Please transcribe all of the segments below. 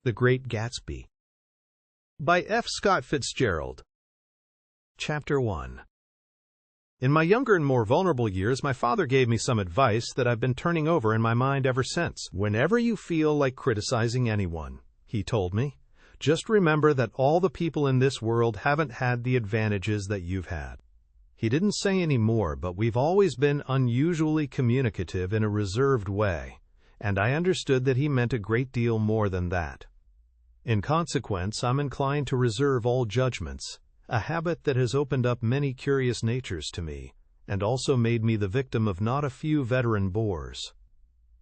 The Great Gatsby by F. Scott Fitzgerald. Chapter 1. In my younger and more vulnerable years, my father gave me some advice that I've been turning over in my mind ever since. Whenever you feel like criticizing anyone, he told me, just remember that all the people in this world haven't had the advantages that you've had. He didn't say any more, but we've always been unusually communicative in a reserved way, and I understood that he meant a great deal more than that. In consequence, I'm inclined to reserve all judgments, a habit that has opened up many curious natures to me, and also made me the victim of not a few veteran bores.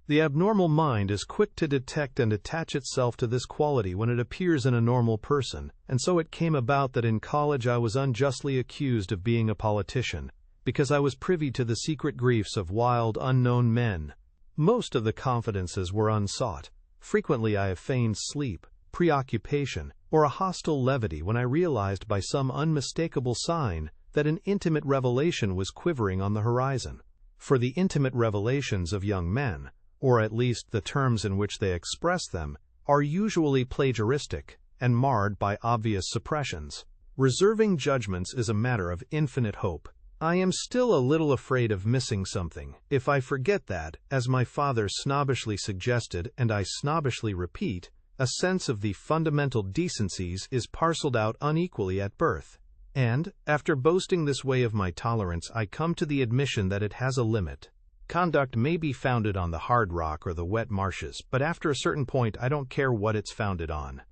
The abnormal mind is quick to detect and attach itself to this quality when it appears in a normal person, and so it came about that in college I was unjustly accused of being a politician, because I was privy to the secret griefs of wild, unknown men. Most of the confidences were unsought. Frequently I have feigned sleep, preoccupation, or a hostile levity when I realized by some unmistakable sign that an intimate revelation was quivering on the horizon. For the intimate revelations of young men, or at least the terms in which they express them, are usually plagiaristic and marred by obvious suppressions. Reserving judgments is a matter of infinite hope. I am still a little afraid of missing something if I forget that, as my father snobbishly suggested and I snobbishly repeat, a sense of the fundamental decencies is parceled out unequally at birth. And, after boasting this way of my tolerance, I come to the admission that it has a limit. Conduct may be founded on the hard rock or the wet marshes, but after a certain point I don't care what it's founded on.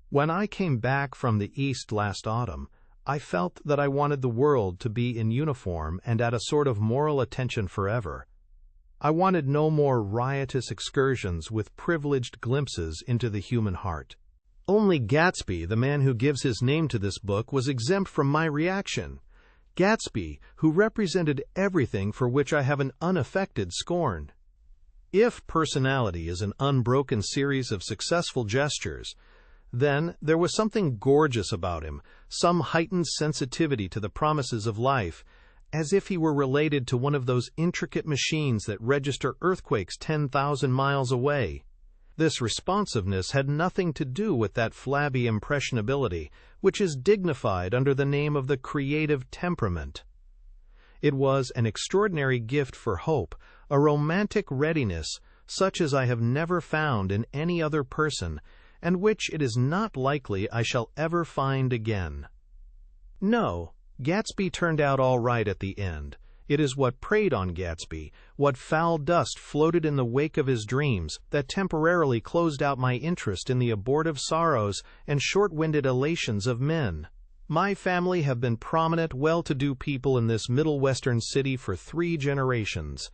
When I came back from the East last autumn, I felt that I wanted the world to be in uniform and at a sort of moral attention forever. I wanted no more riotous excursions with privileged glimpses into the human heart. Only Gatsby, the man who gives his name to this book, was exempt from my reaction. Gatsby, who represented everything for which I have an unaffected scorn. If personality is an unbroken series of successful gestures, then there was something gorgeous about him, some heightened sensitivity to the promises of life, as if he were related to one of those intricate machines that register earthquakes 10,000 miles away. This responsiveness had nothing to do with that flabby impressionability, which is dignified under the name of the creative temperament. It was an extraordinary gift for hope, a romantic readiness, such as I have never found in any other person, and which it is not likely I shall ever find again. No, Gatsby turned out all right at the end. It is what preyed on Gatsby, what foul dust floated in the wake of his dreams, that temporarily closed out my interest in the abortive sorrows and short-winded elations of men. My family have been prominent, well-to-do people in this Middle Western city for 3 generations.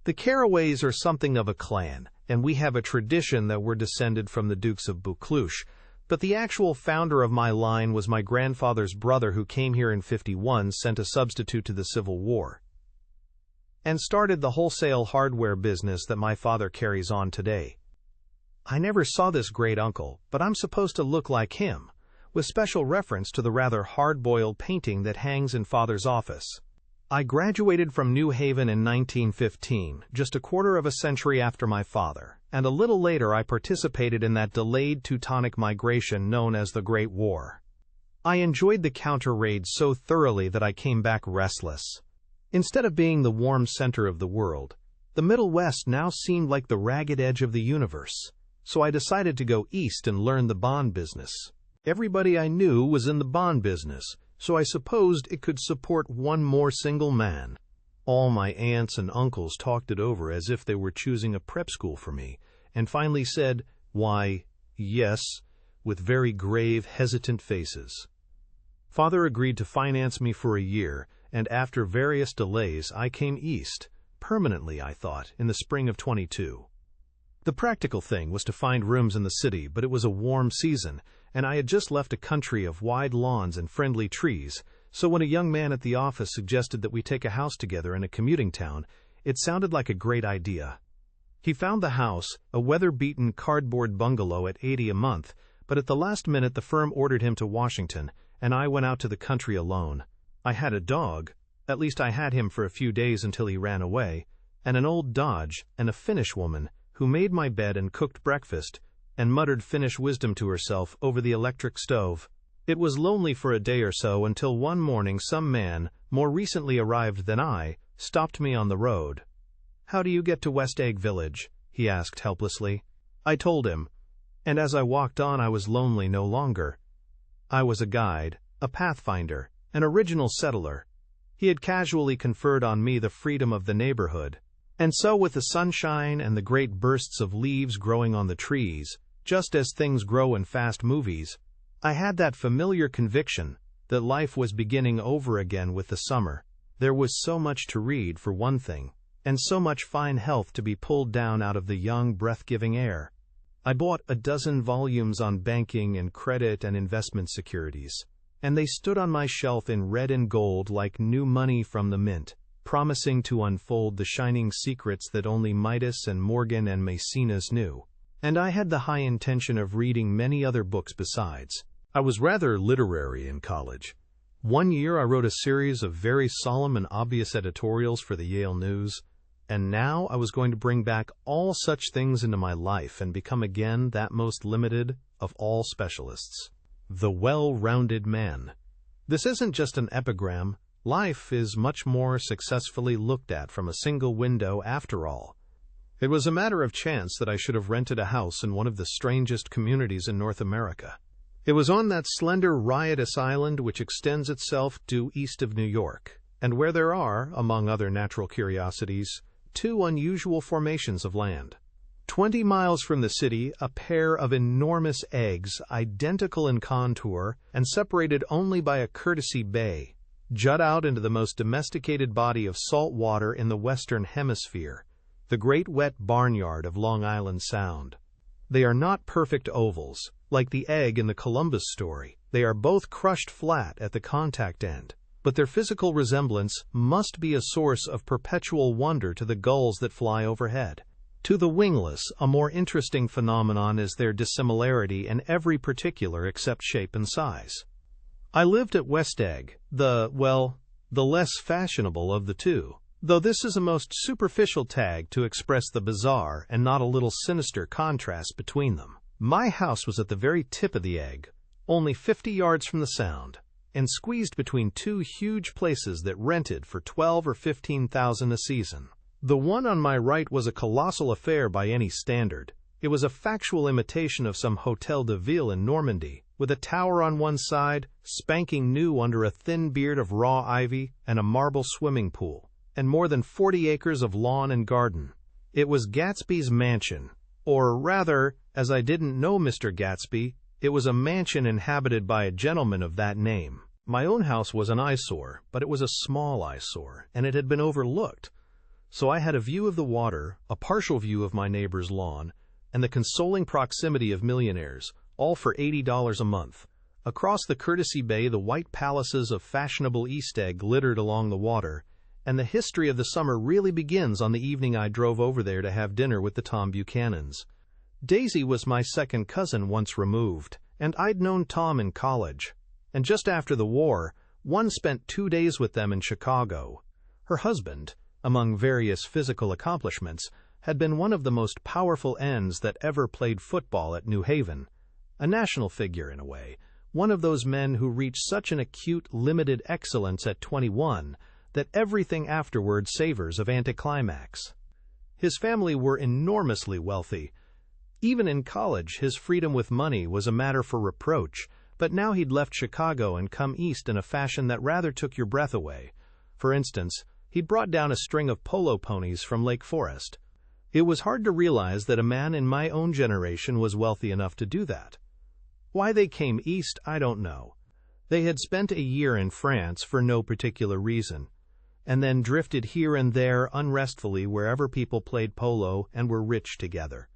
The Carraways are something of a clan, and we have a tradition that we're descended from the Dukes of Buccleuch, but the actual founder of my line was my grandfather's brother, who came here in '51, sent a substitute to the Civil War, and started the wholesale hardware business that my father carries on today. I never saw this great uncle, but I'm supposed to look like him, with special reference to the rather hard-boiled painting that hangs in Father's office. I graduated from New Haven in 1915, just a quarter of a century after my father, and a little later I participated in that delayed Teutonic migration known as the Great War. I enjoyed the counter-raid so thoroughly that I came back restless. Instead of being the warm center of the world, the Middle West now seemed like the ragged edge of the universe, so I decided to go east and learn the bond business. Everybody I knew was in the bond business, so I supposed it could support one more single man. All my aunts and uncles talked it over as if they were choosing a prep school for me, and finally said, "Why, yes," with very grave, hesitant faces. Father agreed to finance me for a year, and after various delays I came east, permanently I thought, in the spring of '22. The practical thing was to find rooms in the city, but it was a warm season, and I had just left a country of wide lawns and friendly trees, so when a young man at the office suggested that we take a house together in a commuting town, it sounded like a great idea. He found the house, a weather-beaten cardboard bungalow at $80 a month, but at the last minute the firm ordered him to Washington, and I went out to the country alone. I had a dog, at least I had him for a few days until he ran away, and an old Dodge, and a Finnish woman, who made my bed and cooked breakfast, and muttered Finnish wisdom to herself over the electric stove. It was lonely for a day or so until one morning some man, more recently arrived than I, stopped me on the road. "How do you get to West Egg Village?" he asked helplessly. I told him, and as I walked on I was lonely no longer. I was a guide, a pathfinder, an original settler. He had casually conferred on me the freedom of the neighborhood. And so with the sunshine and the great bursts of leaves growing on the trees, just as things grow in fast movies, I had that familiar conviction that life was beginning over again with the summer. There was so much to read, for one thing, and so much fine health to be pulled down out of the young, breath-giving air. I bought a dozen volumes on banking and credit and investment securities, and they stood on my shelf in red and gold like new money from the mint, promising to unfold the shining secrets that only Midas and Morgan and Maecenas knew. And I had the high intention of reading many other books besides. I was rather literary in college. One year I wrote a series of very solemn and obvious editorials for the Yale News, and now I was going to bring back all such things into my life and become again that most limited of all specialists, the well-rounded man. This isn't just an epigram. Life is much more successfully looked at from a single window after all. It was a matter of chance that I should have rented a house in one of the strangest communities in North America. It was on that slender, riotous island which extends itself due east of New York, and where there are, among other natural curiosities, two unusual formations of land. 20 miles from the city, a pair of enormous eggs, identical in contour and separated only by a courtesy bay, jut out into the most domesticated body of salt water in the Western Hemisphere, the great wet barnyard of Long Island Sound. They are not perfect ovals, like the egg in the Columbus story. They are both crushed flat at the contact end, but their physical resemblance must be a source of perpetual wonder to the gulls that fly overhead. To the wingless, a more interesting phenomenon is their dissimilarity in every particular except shape and size. I lived at West Egg, the less fashionable of the two, though this is a most superficial tag to express the bizarre and not a little sinister contrast between them. My house was at the very tip of the egg, only 50 yards from the Sound, and squeezed between two huge places that rented for $12,000 or $15,000 a season. The one on my right was a colossal affair by any standard. It was a factual imitation of some Hôtel de Ville in Normandy, with a tower on one side, spanking new under a thin beard of raw ivy, and a marble swimming pool, and more than 40 acres of lawn and garden. It was Gatsby's mansion, or rather, as I didn't know Mr. Gatsby, it was a mansion inhabited by a gentleman of that name. My own house was an eyesore, but it was a small eyesore, and it had been overlooked. So I had a view of the water, a partial view of my neighbor's lawn, and the consoling proximity of millionaires, all for $80 a month. Across the courtesy bay, the white palaces of fashionable East Egg glittered along the water, and the history of the summer really begins on the evening I drove over there to have dinner with the Tom Buchanans. Daisy was my second cousin once removed, and I'd known Tom in college. And just after the war, one spent 2 days with them in Chicago. Her husband, among various physical accomplishments, had been one of the most powerful ends that ever played football at New Haven. A national figure in a way, one of those men who reach such an acute, limited excellence at 21 that everything afterward savors of anticlimax. His family were enormously wealthy. Even in college, his freedom with money was a matter for reproach, but now he'd left Chicago and come east in a fashion that rather took your breath away. For instance, he'd brought down a string of polo ponies from Lake Forest. It was hard to realize that a man in my own generation was wealthy enough to do that. Why they came east, I don't know. They had spent a year in France for no particular reason, and then drifted here and there unrestfully wherever people played polo and were rich together.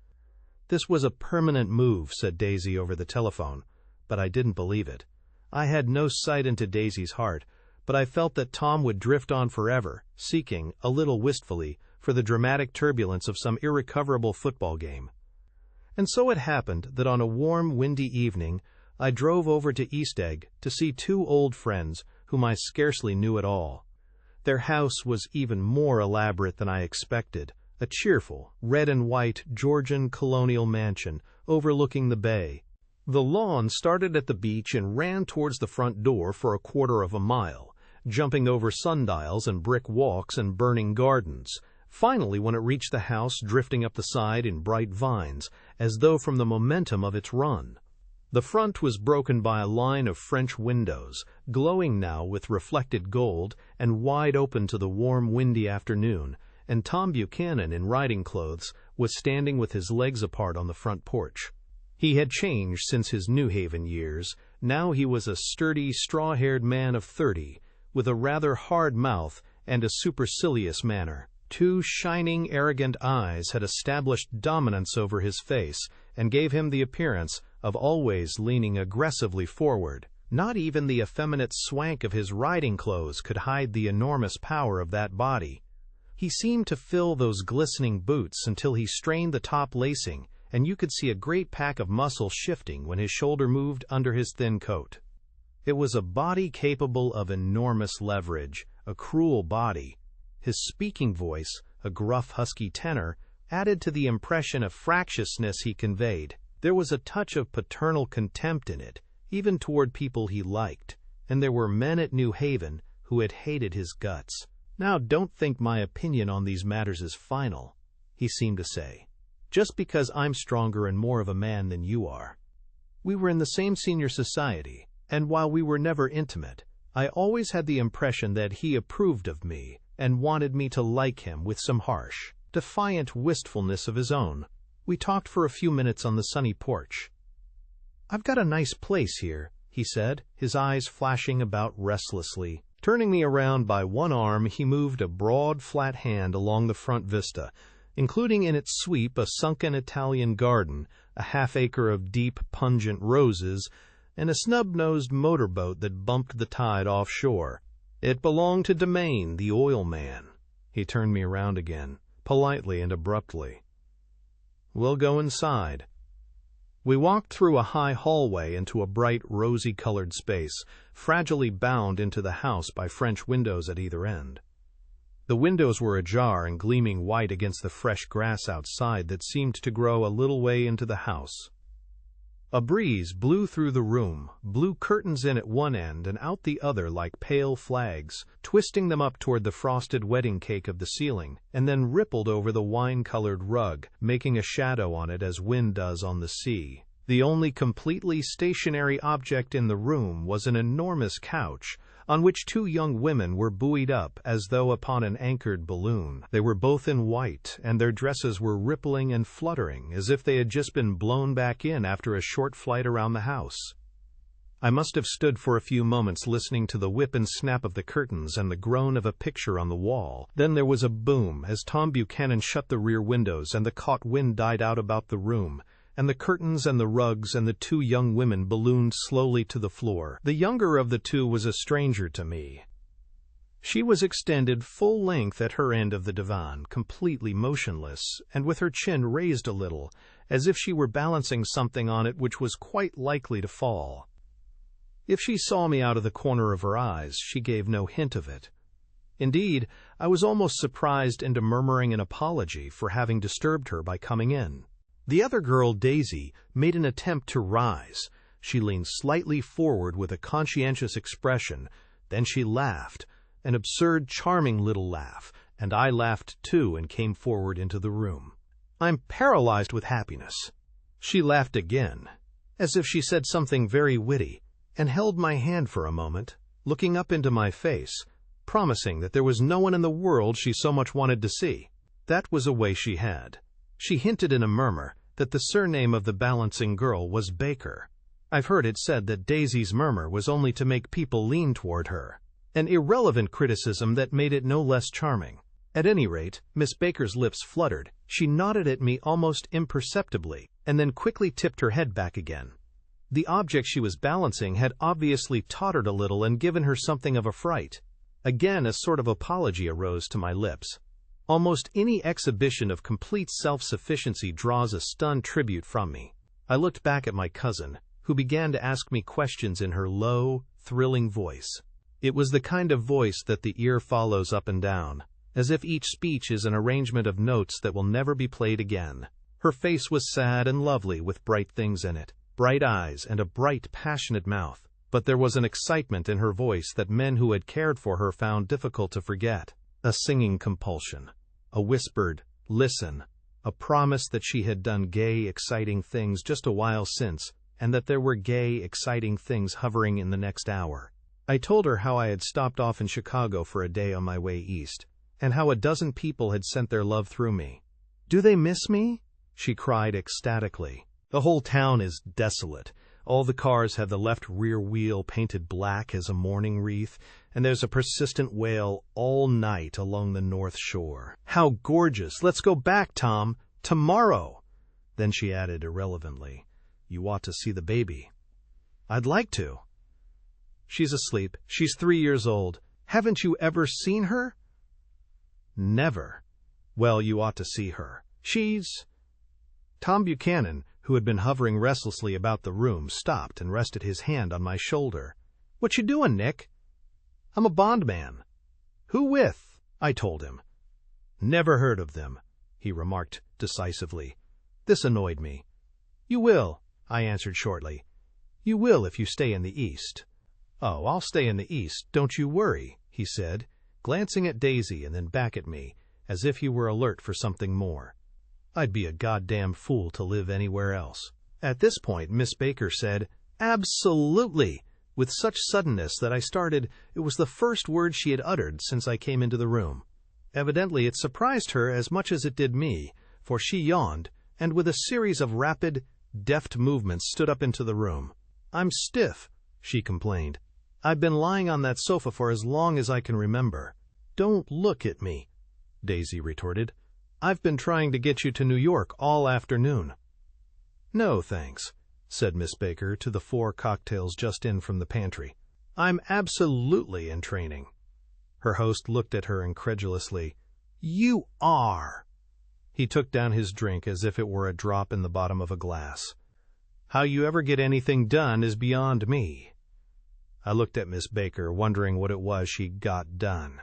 This was a permanent move, said Daisy over the telephone, but I didn't believe it. I had no sight into Daisy's heart, but I felt that Tom would drift on forever, seeking, a little wistfully, for the dramatic turbulence of some irrecoverable football game. And so it happened that on a warm, windy evening, I drove over to East Egg to see two old friends whom I scarcely knew at all. Their house was even more elaborate than I expected, a cheerful, red and white Georgian colonial mansion overlooking the bay. The lawn started at the beach and ran towards the front door for a quarter of a mile, jumping over sundials and brick walks and burning gardens. Finally, when it reached the house, drifting up the side in bright vines, as though from the momentum of its run. The front was broken by a line of French windows, glowing now with reflected gold and wide open to the warm, windy afternoon, and Tom Buchanan, in riding clothes, was standing with his legs apart on the front porch. He had changed since his New Haven years. Now he was a sturdy, straw-haired man of 30, with a rather hard mouth and a supercilious manner. 2 shining, arrogant eyes had established dominance over his face and gave him the appearance of always leaning aggressively forward. Not even the effeminate swank of his riding clothes could hide the enormous power of that body. He seemed to fill those glistening boots until he strained the top lacing, and you could see a great pack of muscle shifting when his shoulder moved under his thin coat. It was a body capable of enormous leverage, a cruel body. His speaking voice, a gruff, husky tenor, added to the impression of fractiousness he conveyed. There was a touch of paternal contempt in it, even toward people he liked, and there were men at New Haven who had hated his guts. "Now, don't think my opinion on these matters is final," he seemed to say, "just because I'm stronger and more of a man than you are." We were in the same senior society, and while we were never intimate, I always had the impression that he approved of me and wanted me to like him with some harsh, defiant wistfulness of his own. We talked for a few minutes on the sunny porch. "I've got a nice place here," he said, his eyes flashing about restlessly. Turning me around by one arm, he moved a broad, flat hand along the front vista, including in its sweep a sunken Italian garden, a half-acre of deep, pungent roses, and a snub-nosed motorboat that bumped the tide offshore. It belonged to Domain, the oil man. He turned me around again, politely and abruptly. "We'll go inside." We walked through a high hallway into a bright, rosy-colored space, fragilely bound into the house by French windows at either end. The windows were ajar and gleaming white against the fresh grass outside that seemed to grow a little way into the house. A breeze blew through the room, blew curtains in at one end and out the other like pale flags, twisting them up toward the frosted wedding cake of the ceiling, and then rippled over the wine-colored rug, making a shadow on it as wind does on the sea. The only completely stationary object in the room was an enormous couch, on which 2 young women were buoyed up as though upon an anchored balloon. They were both in white, and their dresses were rippling and fluttering as if they had just been blown back in after a short flight around the house. I must have stood for a few moments listening to the whip and snap of the curtains and the groan of a picture on the wall. Then there was a boom as Tom Buchanan shut the rear windows and the caught wind died out about the room, and the curtains and the rugs and the 2 young women ballooned slowly to the floor. The younger of the 2 was a stranger to me. She was extended full length at her end of the divan, completely motionless, and with her chin raised a little, as if she were balancing something on it which was quite likely to fall. If she saw me out of the corner of her eyes, she gave no hint of it. Indeed, I was almost surprised into murmuring an apology for having disturbed her by coming in. The other girl, Daisy, made an attempt to rise. She leaned slightly forward with a conscientious expression. Then she laughed, an absurd, charming little laugh, and I laughed too and came forward into the room. "I'm paralyzed with happiness." She laughed again, as if she said something very witty, and held my hand for a moment, looking up into my face, promising that there was no one in the world she so much wanted to see. That was a way she had. She hinted in a murmur that the surname of the balancing girl was Baker. I've heard it said that Daisy's murmur was only to make people lean toward her, an irrelevant criticism that made it no less charming. At any rate, Miss Baker's lips fluttered. She nodded at me almost imperceptibly, and then quickly tipped her head back again. The object she was balancing had obviously tottered a little and given her something of a fright. Again a sort of apology arose to my lips. Almost any exhibition of complete self-sufficiency draws a stunned tribute from me. I looked back at my cousin, who began to ask me questions in her low, thrilling voice. It was the kind of voice that the ear follows up and down, as if each speech is an arrangement of notes that will never be played again. Her face was sad and lovely with bright things in it, bright eyes and a bright, passionate mouth, but there was an excitement in her voice that men who had cared for her found difficult to forget. A singing compulsion, a whispered, "Listen," a promise that she had done gay, exciting things just a while since, and that there were gay, exciting things hovering in the next hour. I told her how I had stopped off in Chicago for a day on my way east, and how a dozen people had sent their love through me. "Do they miss me?" she cried ecstatically. "The whole town is desolate. All the cars have the left rear wheel painted black as a mourning wreath, and there's a persistent wail all night along the North Shore. How gorgeous! Let's go back, Tom, tomorrow." Then she added irrelevantly, "You ought to see the baby." "I'd like to." "She's asleep. She's 3 years old. Haven't you ever seen her?" "Never." "Well, you ought to see her. She's—" Tom Buchanan, who had been hovering restlessly about the room, stopped and rested his hand on my shoulder. "What you doing, Nick?" "I'm a bondman." "Who with?" I told him. "Never heard of them," he remarked decisively. This annoyed me. "You will," I answered shortly. "You will if you stay in the East." "Oh, I'll stay in the East, don't you worry," he said, glancing at Daisy and then back at me, as if he were alert for something more. "I'd be a goddamn fool to live anywhere else." At this point, Miss Baker said, "Absolutely," with such suddenness that I started. It was the first word she had uttered since I came into the room. Evidently it surprised her as much as it did me, for she yawned, and with a series of rapid, deft movements stood up into the room. "I'm stiff," she complained. "I've been lying on that sofa for as long as I can remember." "Don't look at me," Daisy retorted. "I've been trying to get you to New York all afternoon." "No, thanks," said Miss Baker to the 4 cocktails just in from the pantry. "I'm absolutely in training." Her host looked at her incredulously. "You are!" He took down his drink as if it were a drop in the bottom of a glass. "How you ever get anything done is beyond me." I looked at Miss Baker, wondering what it was she got done.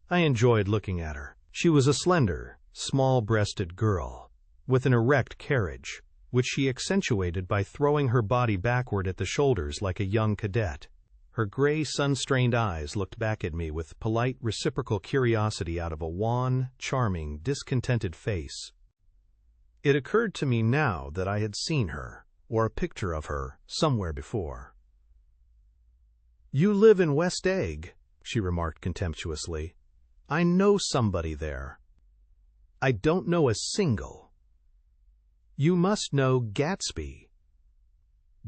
I enjoyed looking at her. She was a slender, small-breasted girl, with an erect carriage, which she accentuated by throwing her body backward at the shoulders like a young cadet. Her gray, sun-strained eyes looked back at me with polite, reciprocal curiosity out of a wan, charming, discontented face. It occurred to me now that I had seen her, or a picture of her, somewhere before. "You live in West Egg," she remarked contemptuously. "I know somebody there." "I don't know a single." "You must know Gatsby."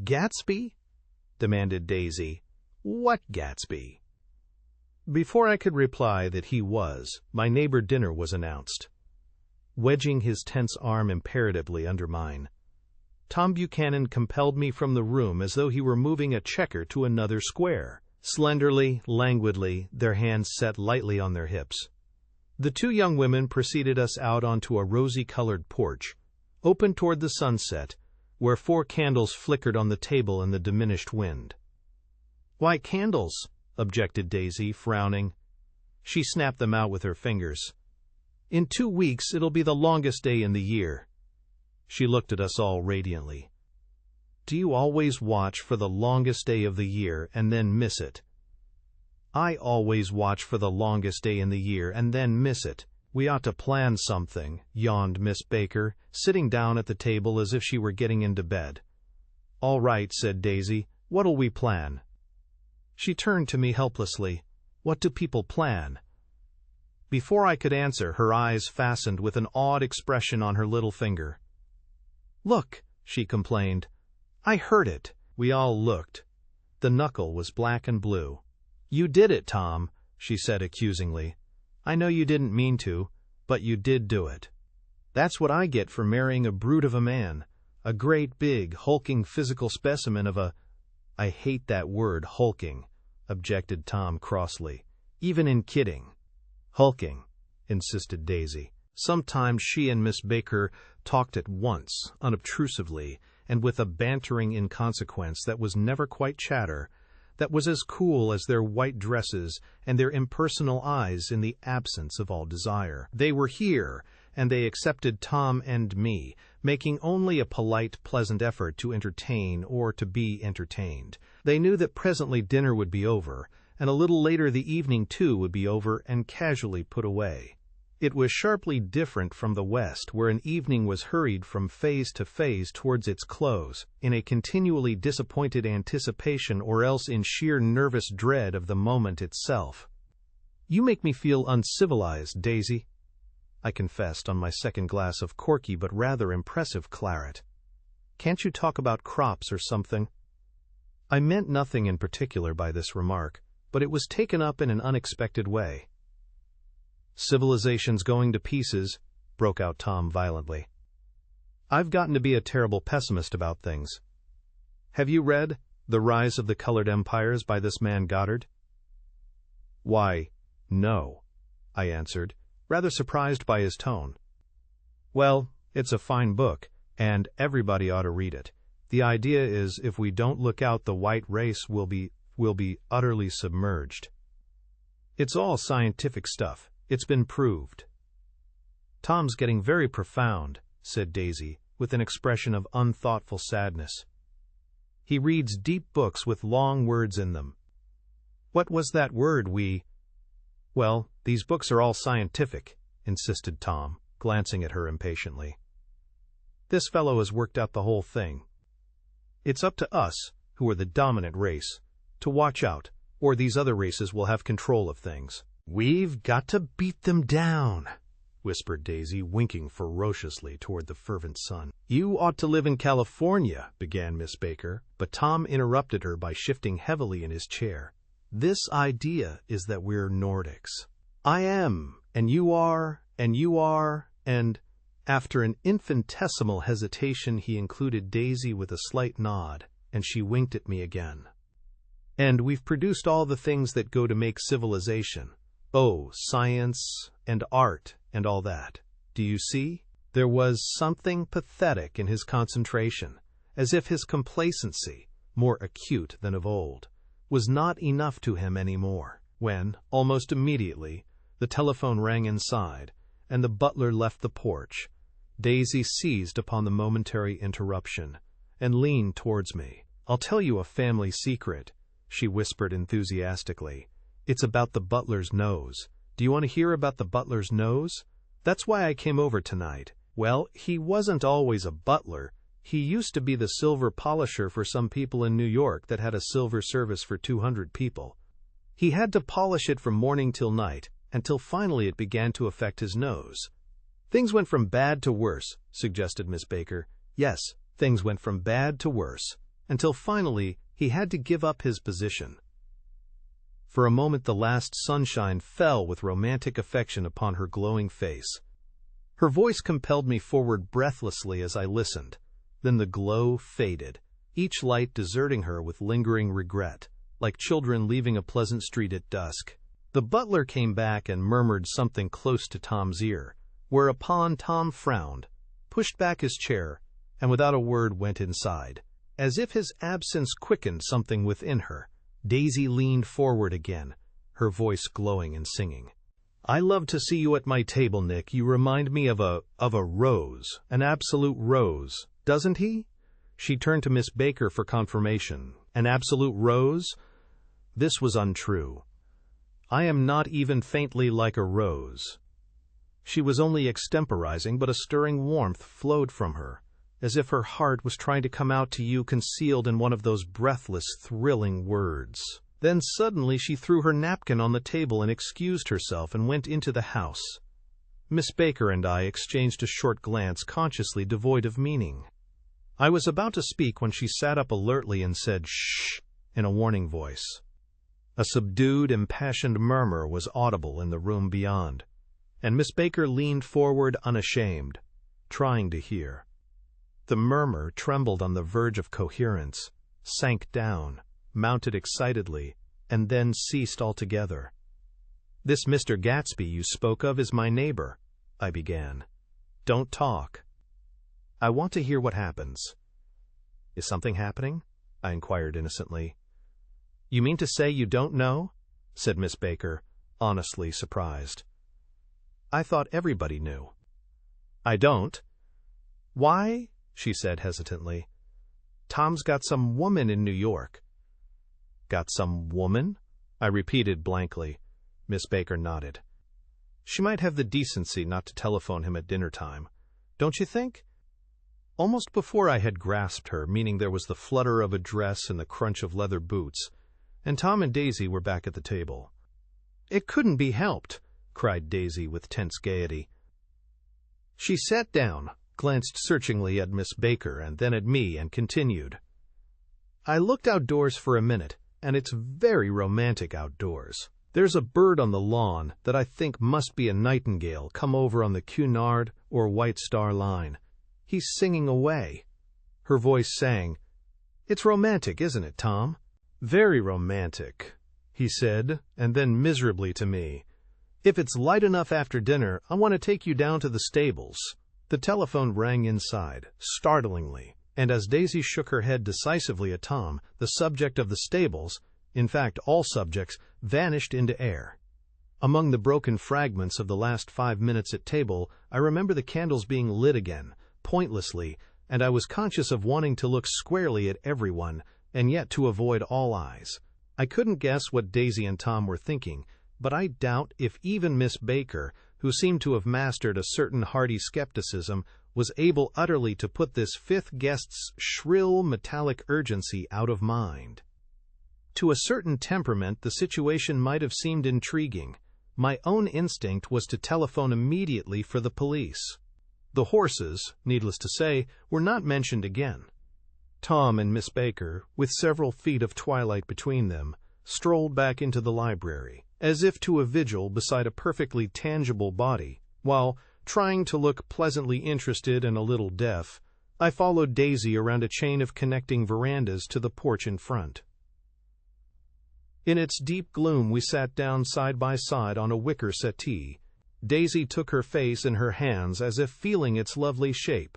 "Gatsby?" demanded Daisy. "What Gatsby?" Before I could reply that he was, my neighbor dinner was announced. Wedging his tense arm imperatively under mine, Tom Buchanan compelled me from the room as though he were moving a checker to another square. Slenderly, languidly, their hands set lightly on their hips, the 2 young women preceded us out onto a rosy-colored porch, open toward the sunset, where 4 candles flickered on the table in the diminished wind. "Why candles?" objected Daisy, frowning. She snapped them out with her fingers. "In 2 weeks it'll be the longest day in the year." She looked at us all radiantly. "Do you always watch for the longest day of the year and then miss it?" "I always watch for the longest day in the year and then miss it. We ought to plan something," yawned Miss Baker, sitting down at the table as if she were getting into bed. "All right," said Daisy. "What'll we plan?" She turned to me helplessly. "What do people plan?" Before I could answer, her eyes fastened with an awed expression on her little finger. "Look," she complained. "I heard it." We all looked. The knuckle was black and blue. "You did it, Tom," she said accusingly. "I know you didn't mean to, but you did do it. That's what I get for marrying a brute of a man, a great big, hulking physical specimen of a—" "I hate that word, hulking," objected Tom crossly, "even in kidding." "Hulking," insisted Daisy. Sometimes she and Miss Baker talked at once, unobtrusively, and with a bantering inconsequence that was never quite chatter, that was as cool as their white dresses and their impersonal eyes in the absence of all desire. They were here, and they accepted Tom and me, making only a polite, pleasant effort to entertain or to be entertained. They knew that presently dinner would be over, and a little later the evening too would be over and casually put away. It was sharply different from the West, where an evening was hurried from phase to phase towards its close, in a continually disappointed anticipation or else in sheer nervous dread of the moment itself. "You make me feel uncivilized, Daisy," I confessed on my second glass of corky but rather impressive claret. "Can't you talk about crops or something?" I meant nothing in particular by this remark, but it was taken up in an unexpected way. "Civilization's going to pieces," broke out Tom violently. "I've gotten to be a terrible pessimist about things. Have you read The Rise of the Colored Empires by this man Goddard?" "Why, no," I answered, rather surprised by his tone. "Well, it's a fine book, and everybody ought to read it. The idea is if we don't look out, the white race will be utterly submerged. It's all scientific stuff. It's been proved." "Tom's getting very profound," said Daisy, with an expression of unthoughtful sadness. "He reads deep books with long words in them. What was that word Well, these books are all scientific," insisted Tom, glancing at her impatiently. "This fellow has worked out the whole thing. It's up to us, who are the dominant race, to watch out, or these other races will have control of things." "We've got to beat them down," whispered Daisy, winking ferociously toward the fervent sun. "You ought to live in California," began Miss Baker, but Tom interrupted her by shifting heavily in his chair. "This idea is that we're Nordics. I am, and you are, and—" After an infinitesimal hesitation he included Daisy with a slight nod, and she winked at me again. "And we've produced all the things that go to make civilization. Oh, science and art and all that. Do you see?" There was something pathetic in his concentration, as if his complacency, more acute than of old, was not enough to him any more, when, almost immediately, the telephone rang inside, and the butler left the porch. Daisy seized upon the momentary interruption, and leaned towards me. "I'll tell you a family secret," she whispered enthusiastically. "It's about the butler's nose. Do you want to hear about the butler's nose? That's why I came over tonight. Well, he wasn't always a butler. He used to be the silver polisher for some people in New York that had a silver service for 200 people. He had to polish it from morning till night, until finally it began to affect his nose." "Things went from bad to worse," suggested Miss Baker. "Yes, things went from bad to worse, until finally he had to give up his position." For a moment the last sunshine fell with romantic affection upon her glowing face. Her voice compelled me forward breathlessly as I listened. Then the glow faded, each light deserting her with lingering regret, like children leaving a pleasant street at dusk. The butler came back and murmured something close to Tom's ear, whereupon Tom frowned, pushed back his chair, and without a word went inside. As if his absence quickened something within her, Daisy leaned forward again, her voice glowing and singing. "I love to see you at my table, Nick. You remind me of a rose, an absolute rose, doesn't he?" She turned to Miss Baker for confirmation. "An absolute rose?" This was untrue. "I am not even faintly like a rose." She was only extemporizing, but a stirring warmth flowed from her, as if her heart was trying to come out to you concealed in one of those breathless, thrilling words. Then suddenly she threw her napkin on the table and excused herself and went into the house. Miss Baker and I exchanged a short glance consciously devoid of meaning. I was about to speak when she sat up alertly and said, "Shh," in a warning voice. A subdued, impassioned murmur was audible in the room beyond, and Miss Baker leaned forward unashamed, trying to hear. The murmur trembled on the verge of coherence, sank down, mounted excitedly, and then ceased altogether. "This Mr. Gatsby you spoke of is my neighbor," I began. "Don't talk. I want to hear what happens." "Is something happening?" I inquired innocently. "You mean to say you don't know?" said Miss Baker, honestly surprised. "I thought everybody knew." I don't. Why? She said hesitantly. Tom's got some woman in New York. Got some woman? I repeated blankly. Miss Baker nodded. She might have the decency not to telephone him at dinner time. Don't you think? Almost before I had grasped her, meaning there was the flutter of a dress and the crunch of leather boots, and Tom and Daisy were back at the table. It couldn't be helped, cried Daisy with tense gaiety. She sat down, glanced searchingly at Miss Baker and then at me, and continued. I looked outdoors for a minute, and it's very romantic outdoors. There's a bird on the lawn that I think must be a nightingale come over on the Cunard or White Star Line. He's singing away. Her voice sang. It's romantic, isn't it, Tom? Very romantic, he said, and then miserably to me. If it's light enough after dinner, I want to take you down to the stables. The telephone rang inside, startlingly, and as Daisy shook her head decisively at Tom, the subject of the stables, in fact all subjects, vanished into air. Among the broken fragments of the last 5 minutes at table, I remember the candles being lit again, pointlessly, and I was conscious of wanting to look squarely at everyone, and yet to avoid all eyes. I couldn't guess what Daisy and Tom were thinking, but I doubt if even Miss Baker, who seemed to have mastered a certain hearty skepticism, was able utterly to put this fifth guest's shrill, metallic urgency out of mind. To a certain temperament, the situation might have seemed intriguing. My own instinct was to telephone immediately for the police. The horses, needless to say, were not mentioned again. Tom and Miss Baker, with several feet of twilight between them, strolled back into the library, as if to a vigil beside a perfectly tangible body, while, trying to look pleasantly interested and a little deaf, I followed Daisy around a chain of connecting verandas to the porch in front. In its deep gloom we sat down side by side on a wicker settee. Daisy took her face in her hands as if feeling its lovely shape,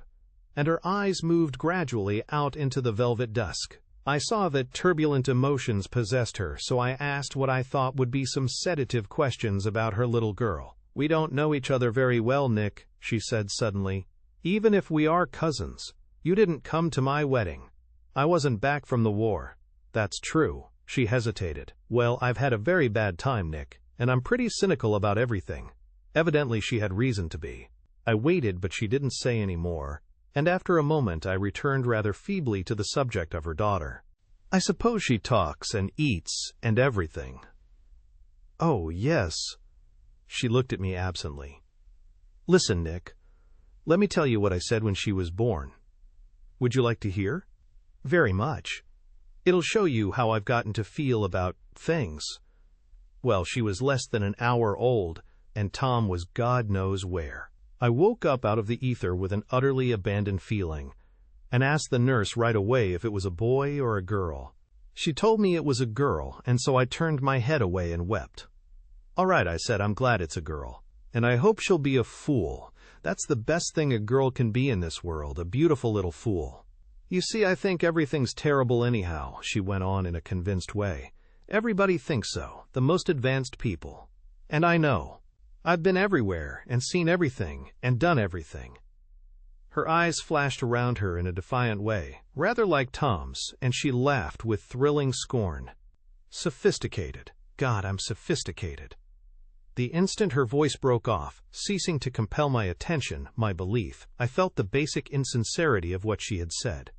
and her eyes moved gradually out into the velvet dusk. I saw that turbulent emotions possessed her, so I asked what I thought would be some sedative questions about her little girl. We don't know each other very well, Nick, she said suddenly. Even if we are cousins, you didn't come to my wedding. I wasn't back from the war. That's true. She hesitated. Well, I've had a very bad time, Nick, and I'm pretty cynical about everything. Evidently she had reason to be. I waited, but she didn't say any more, and after a moment I returned rather feebly to the subject of her daughter. I suppose she talks and eats and everything. Oh, yes. She looked at me absently. Listen, Nick, let me tell you what I said when she was born. Would you like to hear? Very much. It'll show you how I've gotten to feel about things. Well, she was less than an hour old, and Tom was God knows where. I woke up out of the ether with an utterly abandoned feeling, and asked the nurse right away if it was a boy or a girl. She told me it was a girl, and so I turned my head away and wept. All right, I said, I'm glad it's a girl, and I hope she'll be a fool. That's the best thing a girl can be in this world, a beautiful little fool. You see, I think everything's terrible anyhow, she went on in a convinced way. Everybody thinks so, the most advanced people. And I know. I've been everywhere and seen everything and done everything. Her eyes flashed around her in a defiant way, rather like Tom's, and she laughed with thrilling scorn. Sophisticated. God, I'm sophisticated. The instant her voice broke off, ceasing to compel my attention, my belief, I felt the basic insincerity of what she had said.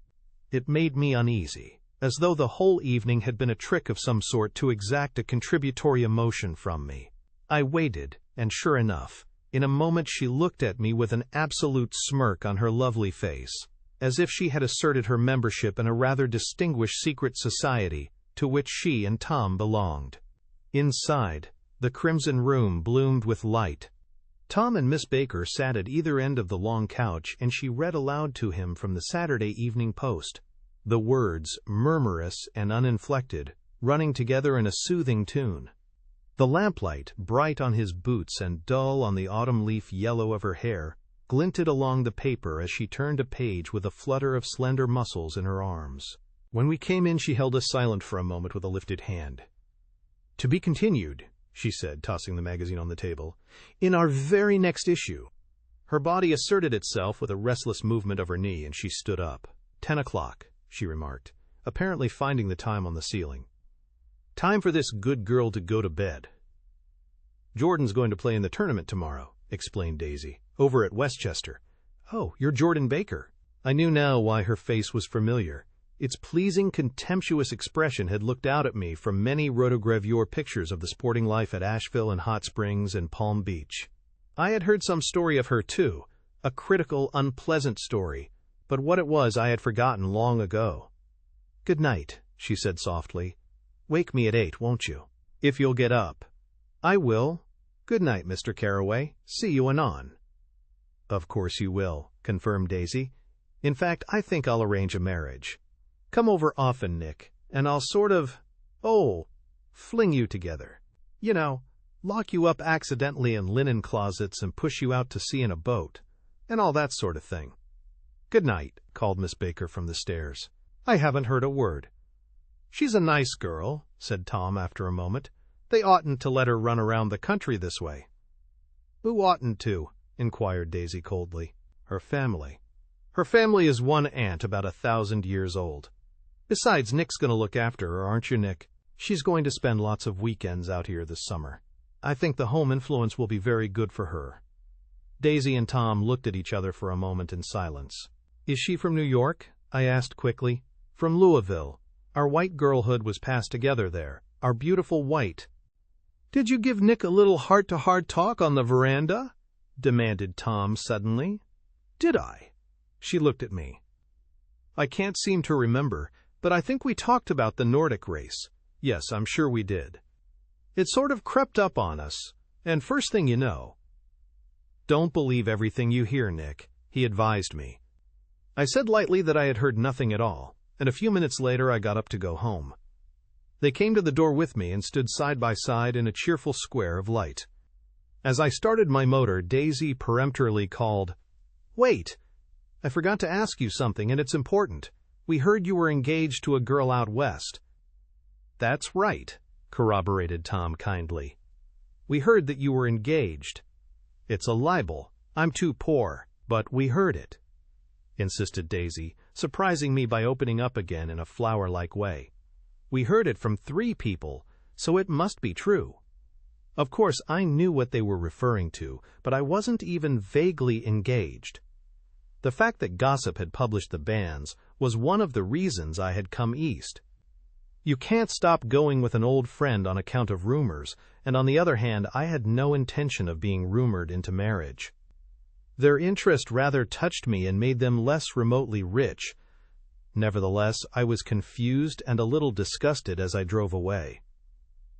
It made me uneasy, as though the whole evening had been a trick of some sort to exact a contributory emotion from me. I waited, and sure enough, in a moment she looked at me with an absolute smirk on her lovely face, as if she had asserted her membership in a rather distinguished secret society to which she and Tom belonged. Inside, the crimson room bloomed with light. Tom and Miss Baker sat at either end of the long couch, and she read aloud to him from the Saturday Evening Post, the words, murmurous and uninflected, running together in a soothing tune. The lamplight, bright on his boots and dull on the autumn leaf yellow of her hair, glinted along the paper as she turned a page with a flutter of slender muscles in her arms. When we came in, she held us silent for a moment with a lifted hand. To be continued, she said, tossing the magazine on the table, in our very next issue. Her body asserted itself with a restless movement of her knee, and she stood up. 10 o'clock, she remarked, apparently finding the time on the ceiling. Time for this good girl to go to bed. Jordan's going to play in the tournament tomorrow, explained Daisy, over at Westchester. Oh, you're Jordan Baker. I knew now why her face was familiar. Its pleasing, contemptuous expression had looked out at me from many rotogravure pictures of the sporting life at Asheville and Hot Springs and Palm Beach. I had heard some story of her, too, a critical, unpleasant story, but what it was I had forgotten long ago. Good night, she said softly. Wake me at 8, won't you? If you'll get up. I will. Good night, Mr. Carroway. See you anon. Of course you will, confirmed Daisy. In fact, I think I'll arrange a marriage. Come over often, Nick, and I'll fling you together. You know, lock you up accidentally in linen closets and push you out to sea in a boat, and all that sort of thing. Good night, called Miss Baker from the stairs. I haven't heard a word. She's a nice girl, said Tom after a moment. They oughtn't to let her run around the country this way. Who oughtn't to? Inquired Daisy coldly. Her family. Her family is one aunt about 1,000 years old. Besides, Nick's going to look after her, aren't you, Nick? She's going to spend lots of weekends out here this summer. I think the home influence will be very good for her. Daisy and Tom looked at each other for a moment in silence. Is she from New York? I asked quickly. From Louisville. Our white girlhood was passed together there. Our beautiful white. Did you give Nick a little heart-to-heart talk on the veranda? Demanded Tom suddenly. Did I? She looked at me. I can't seem to remember, but I think we talked about the Nordic race. Yes, I'm sure we did. It sort of crept up on us, and first thing you know... Don't believe everything you hear, Nick, he advised me. I said lightly that I had heard nothing at all, and a few minutes later I got up to go home. They came to the door with me and stood side by side in a cheerful square of light. As I started my motor, Daisy peremptorily called, Wait! I forgot to ask you something, and it's important. We heard you were engaged to a girl out west. That's right, corroborated Tom kindly. We heard that you were engaged. It's a libel. I'm too poor, but we heard it, insisted Daisy, surprising me by opening up again in a flower-like way. We heard it from 3 people, so it must be true. Of course, I knew what they were referring to, but I wasn't even vaguely engaged. The fact that gossip had published the bans was one of the reasons I had come east. You can't stop going with an old friend on account of rumors, and on the other hand, I had no intention of being rumored into marriage. Their interest rather touched me and made them less remotely rich. Nevertheless, I was confused and a little disgusted as I drove away.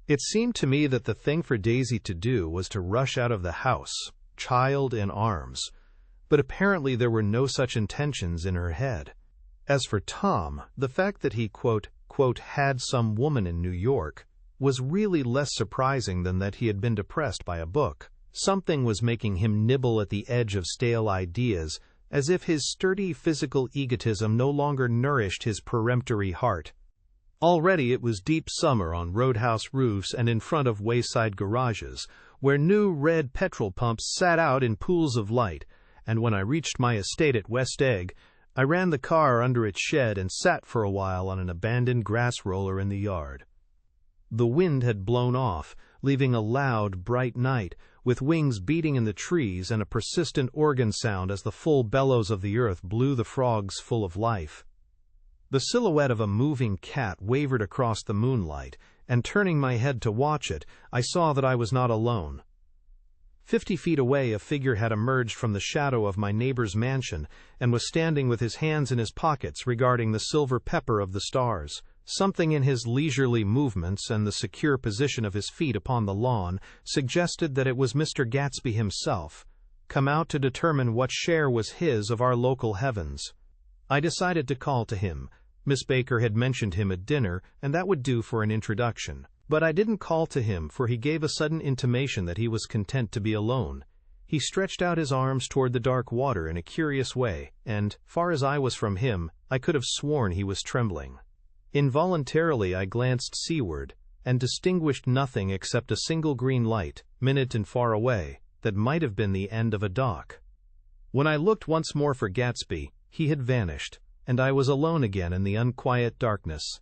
It seemed to me that the thing for Daisy to do was to rush out of the house, child in arms, but apparently there were no such intentions in her head. As for Tom, the fact that he, quote, had some woman in New York was really less surprising than that he had been depressed by a book. Something was making him nibble at the edge of stale ideas, as if his sturdy physical egotism no longer nourished his peremptory heart. Already it was deep summer on roadhouse roofs and in front of wayside garages, where new red petrol pumps sat out in pools of light, and when I reached my estate at West Egg, I ran the car under its shed and sat for a while on an abandoned grass roller in the yard. The wind had blown off, leaving a loud, bright night, with wings beating in the trees and a persistent organ sound as the full bellows of the earth blew the frogs full of life. The silhouette of a moving cat wavered across the moonlight, and turning my head to watch it, I saw that I was not alone. 50 feet away, a figure had emerged from the shadow of my neighbor's mansion and was standing with his hands in his pockets regarding the silver pepper of the stars. Something in his leisurely movements and the secure position of his feet upon the lawn suggested that it was Mr. Gatsby himself, come out to determine what share was his of our local heavens. I decided to call to him. Miss Baker had mentioned him at dinner, and that would do for an introduction. But I didn't call to him, for he gave a sudden intimation that he was content to be alone. He stretched out his arms toward the dark water in a curious way, and, far as I was from him, I could have sworn he was trembling. Involuntarily I glanced seaward, and distinguished nothing except a single green light, minute and far away, that might have been the end of a dock. When I looked once more for Gatsby, he had vanished, and I was alone again in the unquiet darkness.